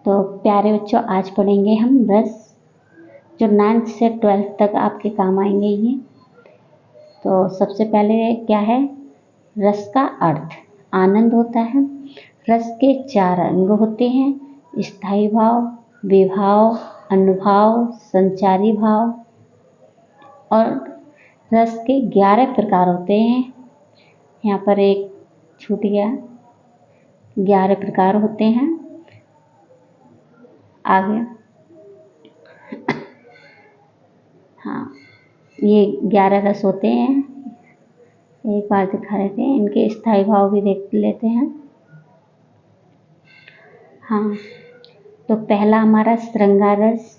तो प्यारे बच्चों, आज पढ़ेंगे हम रस, जो 9th से 12th तक आपके काम आएंगे ये। तो सबसे पहले क्या है, रस का अर्थ। आनंद होता है। रस के 4 अंग होते हैं: स्थायी भाव, विभाव, अनुभाव, संचारी भाव। और रस के 11 प्रकार होते हैं। यहाँ पर एक छूट गया, 11 प्रकार होते हैं। आगे हाँ, ये 11 रस होते हैं। एक बार दिखा रहे थे, इनके स्थायी भाव भी देख लेते हैं। हाँ, तो पहला हमारा श्रृंगार रस।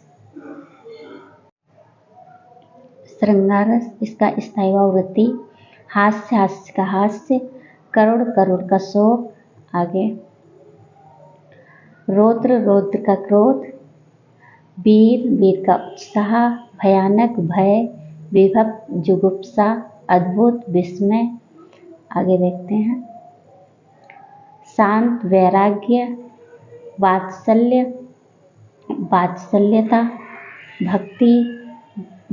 श्रृंगार रस, इसका स्थायी भाव रति, हास्य, हास्य का हास्य, करुण, करुण का शोक। आगे रौद्र, रौद्र का क्रोध, वीर, वीर का उत्साह, भयानक भय, विभक्त जुगुप्सा, अद्भुत विस्मय। आगे देखते हैं। शांत वैराग्य, वात्सल्य, वात्सल्यता, भक्ति,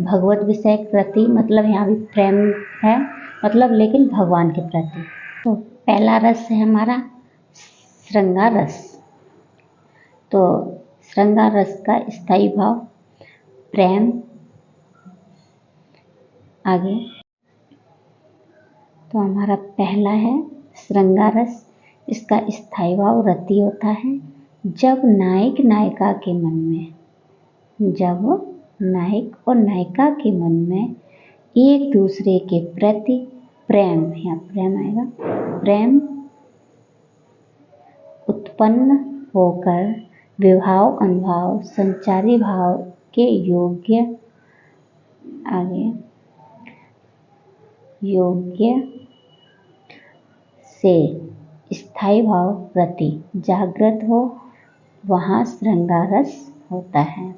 भगवत विषय के प्रति, मतलब यहाँ भी प्रेम है, मतलब लेकिन भगवान के प्रति। तो पहला रस है हमारा श्रृंगार रस। तो श्रृंगार रस का स्थायी भाव प्रेम। आगे तो हमारा पहला है श्रृंगार रस। इसका स्थायी भाव रति होता है। जब नायक नायिका के मन में, जब नायक और नायिका के मन में एक दूसरे के प्रति प्रेम, यहाँ प्रेम आएगा, प्रेम उत्पन्न होकर विभाव, अनुभाव, संचारी भाव के योग्य, आगे योग्य से स्थायी भाव रति जागृत हो, वहाँ श्रृंगार रस होता है।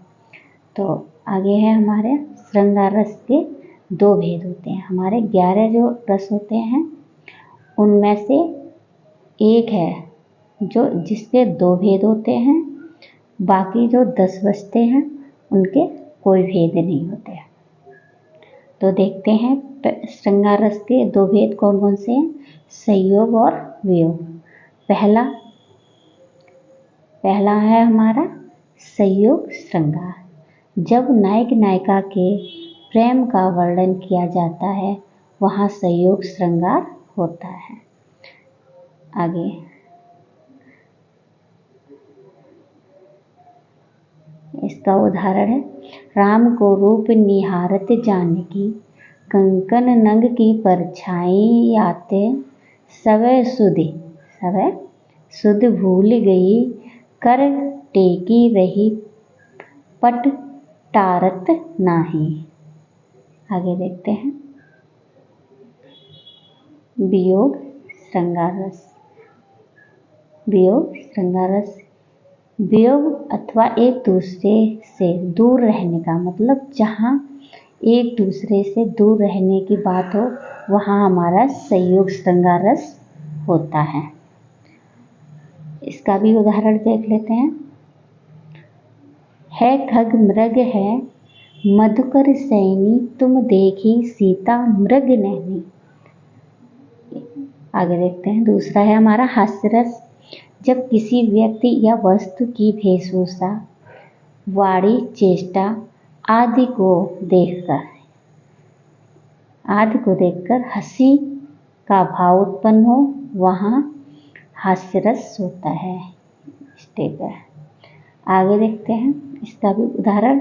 तो आगे है हमारे श्रृंगार रस के 2 भेद होते हैं। हमारे 11 जो रस होते हैं उनमें से एक है जो जिसके 2 भेद होते हैं, बाकी जो 10 बचते हैं उनके कोई भेद नहीं होते हैं। तो देखते हैं श्रृंगार रस के 2 भेद कौन कौन से हैं, संयोग और वियोग। पहला है हमारा संयोग श्रृंगार। जब नायक नायिका के प्रेम का वर्णन किया जाता है वहाँ संयोग श्रृंगार होता है। आगे इसका उदाहरण है, राम को रूप निहारत जानकी, कंकन नंग की परछाई आते, सवै सुध भूल गई, कर टेकी रही पट टारत नाही। आगे देखते हैं वियोग श्रृंगार रस। वियोग श्रृंगार रस, वियोग अथवा एक दूसरे से दूर रहने का मतलब, जहाँ एक दूसरे से दूर रहने की बात हो वहाँ हमारा संयोग श्रृंगार रस होता है। इसका भी उदाहरण देख लेते हैं। है खग मृग है मधुकर सैनी, तुम देखी सीता मृग नैनी। आगे देखते हैं। दूसरा है हमारा हास्य रस। जब किसी व्यक्ति या वस्तु की वेशभूषा, वाणी, चेष्टा आदि को देखकर हंसी का भाव उत्पन्न हो वहाँ हास्य रस होता है। ठीक है, आगे देखते हैं। इसका भी उदाहरण,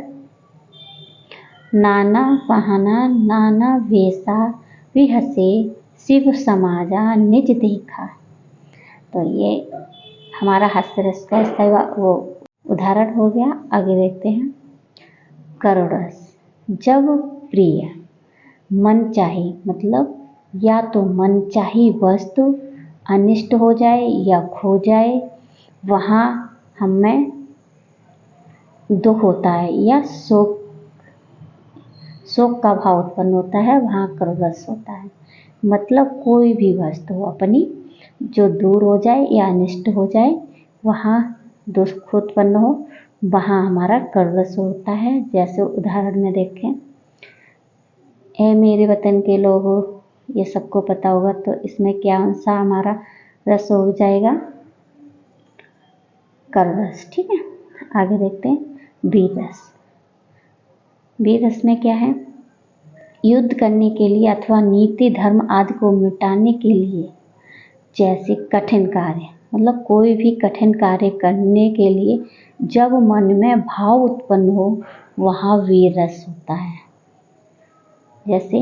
नाना बहाना नाना वेशा विहसे, शिव समाजा निज देखा। तो ये हमारा हास्य रस का स्थायी वो उदाहरण हो गया। आगे देखते हैं करुण रस। जब प्रिय मन चाही, मतलब या तो मन चाही वस्तु अनिष्ट हो जाए या खो जाए, वहाँ हमें दुख होता है या शोक का भाव उत्पन्न होता है, वहाँ करुण रस होता है। मतलब कोई भी वस्तु अपनी जो दूर हो जाए या अनिष्ट हो जाए, वहाँ दुख उत्पन्न हो वहाँ हमारा कर रस होता है। जैसे उदाहरण में देखें, ए मेरे वतन के लोगों, ये सबको पता होगा। तो इसमें क्या सा हमारा रस हो जाएगा, कर रस। ठीक है, आगे देखते हैं वीर रस। वीर रस में क्या है, युद्ध करने के लिए अथवा नीति धर्म आदि को मिटाने के लिए, जैसे कठिन कार्य, मतलब कोई भी कठिन कार्य करने के लिए जब मन में भाव उत्पन्न हो वहाँ वीर रस होता है। जैसे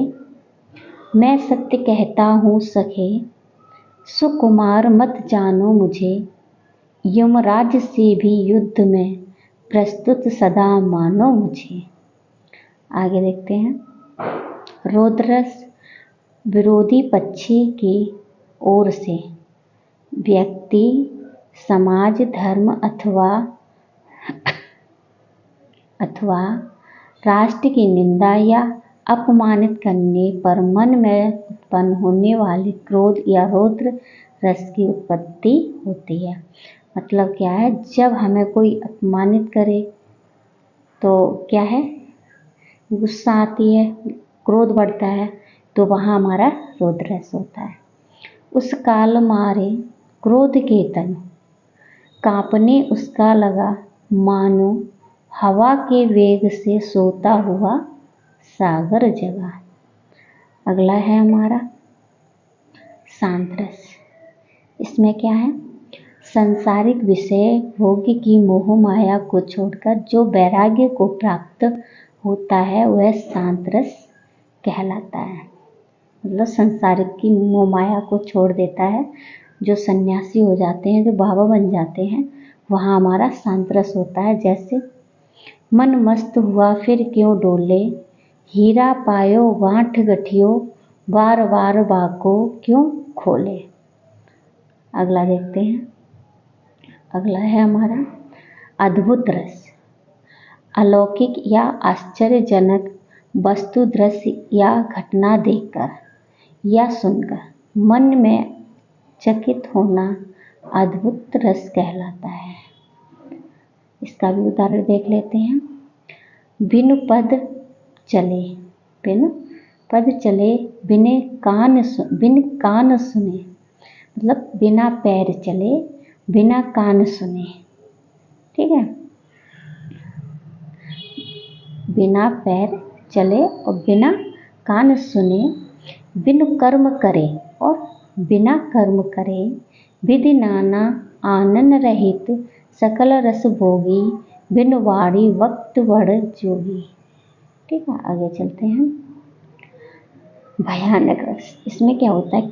मैं सत्य कहता हूँ सखे, सुकुमार मत जानो मुझे, यमराज से भी युद्ध में प्रस्तुत सदा मानो मुझे। आगे देखते हैं रौद्ररस, विरोधी पक्षी की ओर से व्यक्ति, समाज, धर्म अथवा राष्ट्र की निंदा या अपमानित करने पर मन में उत्पन्न होने वाले क्रोध या रौद्र रस की उत्पत्ति होती है। मतलब क्या है, जब हमें कोई अपमानित करे तो क्या है, गुस्सा आती है, क्रोध बढ़ता है, तो वहाँ हमारा रौद्र रस होता है। उस काल मारे क्रोध के तन कांपने उसका लगा, मानो हवा के वेग से सोता हुआ सागर जगा। अगला है हमारा शांत रस। इसमें क्या है, संसारिक विषय भोग की मोह माया को छोड़कर जो वैराग्य को प्राप्त होता है वह शांत रस कहलाता है। मतलब संसारिक की मोह माया को छोड़ देता है, जो सन्यासी हो जाते हैं, जो बाबा बन जाते हैं, वहाँ हमारा शांत रस होता है। जैसे मन मस्त हुआ फिर क्यों डोले, हीरा पायो गांठ गठियो, बार बार बाको क्यों खोले। अगला देखते हैं, अगला है हमारा अद्भुत रस। अलौकिक या आश्चर्यजनक वस्तु, दृश्य या घटना देखकर या सुनकर मन में चकित होना अद्भुत रस कहलाता है। इसका भी उदाहरण देख लेते हैं। बिनु पद चले, बिनु पद चले बिन कान सुने, मतलब बिना पैर चले बिना कान सुने। ठीक है, बिना पैर चले और बिना कान सुने, बिनु कर्म करे और बिना कर्म करे, विधि नाना आनंद रहित सकल रस भोगी, बिनु वाणी वक्त बढ़ जोगी। ठीक है, आगे चलते हैं भयानक रस। इसमें क्या होता है,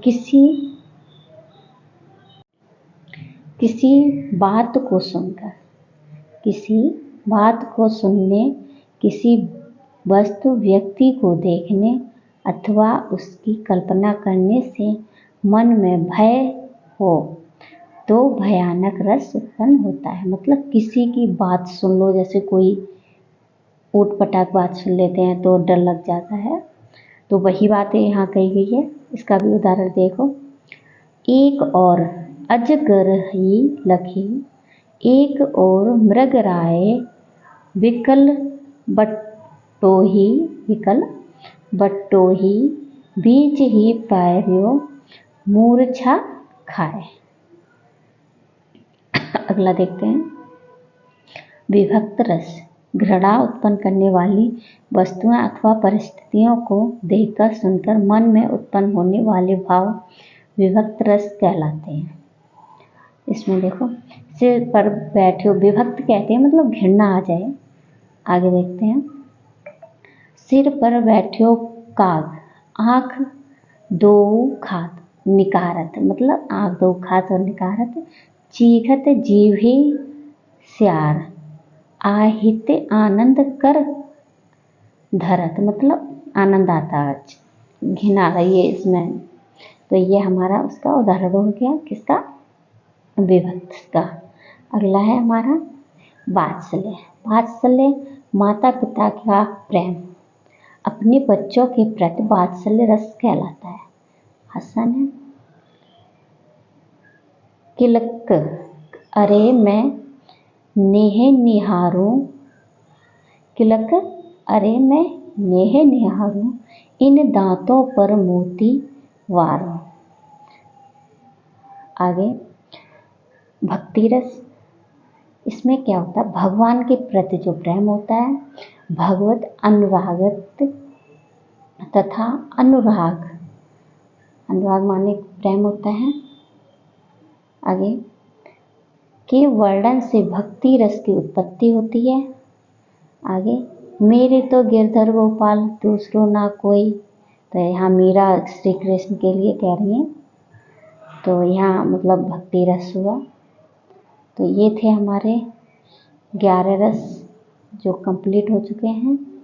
किसी बात को सुनकर, किसी बात को सुनने, किसी वस्तु व्यक्ति को देखने अथवा उसकी कल्पना करने से मन में भय हो तो भयानक रस उत्पन्न होता है। मतलब किसी की बात सुन लो, जैसे कोई ऊट पटाक बात सुन लेते हैं तो डर लग जाता है, तो वही बातें यहाँ कही गई है। इसका भी उदाहरण देखो। एक और अजगर ही लखी, एक और मृग राय, विकल बट्टोही, बीच ही पैर्यो मूर्छा खाए। अगला देखते हैं विभक्त रस। घृणा उत्पन्न करने वाली वस्तुएं अथवा परिस्थितियों को देखकर सुनकर मन में उत्पन्न होने वाले भाव विभक्त रस कहलाते हैं। इसमें देखो, सिर पर बैठे, विभक्त कहते हैं मतलब घृणा आ जाए। आगे देखते हैं, सिर पर बैठो काग, आँख दो खात निकारत, मतलब आँख दो खात और निकारत, चीखत जीभे स्यार, आहित आनंद कर धरत, मतलब आनंद आता है, घिना रही है इसमें। तो ये हमारा उसका उदाहरण हो गया, किसका, विभक्त का। अगला है हमारा वात्सल्य। वात्सल्य माता पिता का प्रेम, अपने बच्चों के प्रति वात्सल्य रस कहलाता है। हसन है, किलक, अरे मैं नेह निहारूं किलक, अरे मैं नेह निहारूं इन दांतों पर मोती वारूं। आगे भक्ति रस, इसमें क्या होता है, भगवान के प्रति जो प्रेम होता है, भगवत अनुरागत तथा अनुराग, अनुराग माने प्रेम होता है। आगे के वर्णन से भक्ति रस की उत्पत्ति होती है। आगे मेरे तो गिरधर गोपाल दूसरो ना कोई, तो यहाँ मीरा श्री कृष्ण के लिए कह रही हैं, तो यहाँ मतलब भक्ति रस हुआ। तो ये थे हमारे 11 रस जो कंप्लीट हो चुके हैं।